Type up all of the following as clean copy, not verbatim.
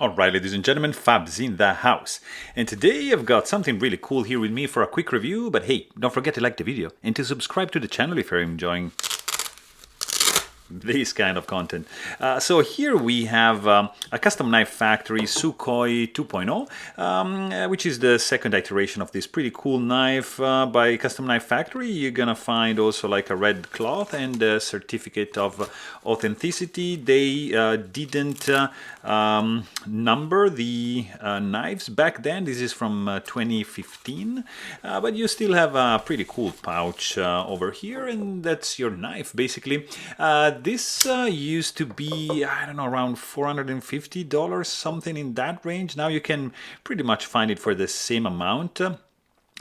Alright, ladies and gentlemen, Fab's in the house. And today I've got something really cool here with me for a quick review, but hey, don't forget to like the video and to subscribe to the channel if you're enjoying this kind of content. So here we have a Custom Knife Factory Sukhoi 2.0, which is the second iteration of this pretty cool knife by Custom Knife Factory. You're gonna find also like a red cloth and a certificate of authenticity. They didn't number the knives back then. This is from 2015, but you still have a pretty cool pouch over here, and that's your knife basically. This used to be, I don't know, around $450, something in that range. Now you can pretty much find it for the same amount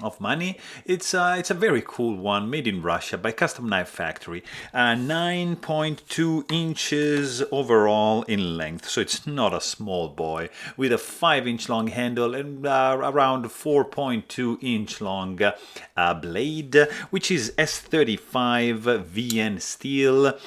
of money. It's a very cool one, made in Russia by Custom Knife Factory. 9.2 inches overall in length, so it's not a small boy, with a 5-inch long handle and around 4.2 inch long blade, which is S35 VN steel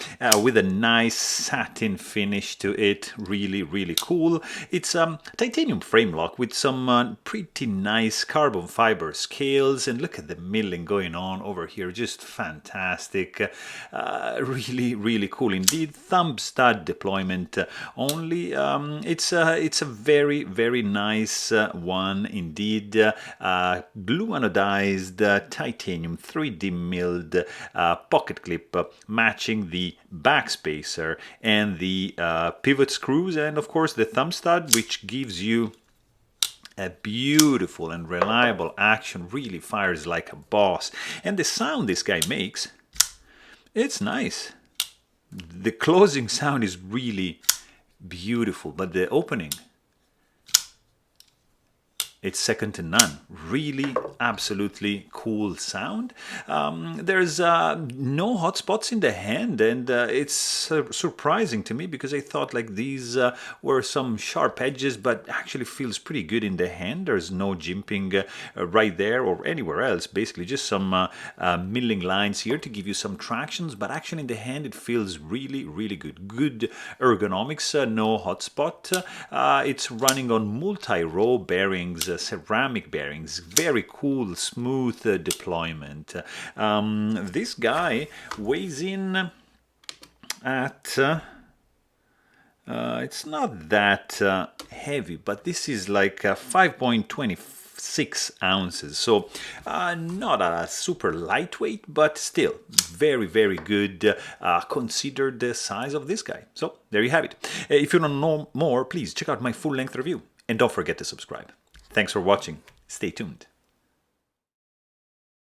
with a nice satin finish to it. Really cool. It's a titanium frame lock with some pretty nice carbon fiber scales, and look at the milling going on over here, just fantastic. Really cool indeed. Thumb stud deployment only. It's a very nice one indeed. Blue anodized titanium 3D milled pocket clip matching the backspacer and the pivot screws, and of course the thumb stud, which gives you a beautiful and reliable action. Really fires like a boss. And the sound this guy makes, it's nice. The closing sound is really beautiful, but the opening, it's second to none. Really, absolutely cool sound. There's no hot spots in the hand, and it's surprising to me because I thought like these were some sharp edges, but actually feels pretty good in the hand. There's no jimping right there or anywhere else. Basically, just some milling lines here to give you some tractions, but actually in the hand it feels really good. Good ergonomics, no hot spot. It's running on multi-row bearings. Ceramic bearings, very cool, smooth deployment. This guy weighs in at, it's not that heavy, but this is like 5.26 ounces, so not a super lightweight, but still very good considered the size of this guy. So there you have it. If you don't know more, please check out my full-length review, and don't forget to subscribe. Thanks for watching. Stay tuned.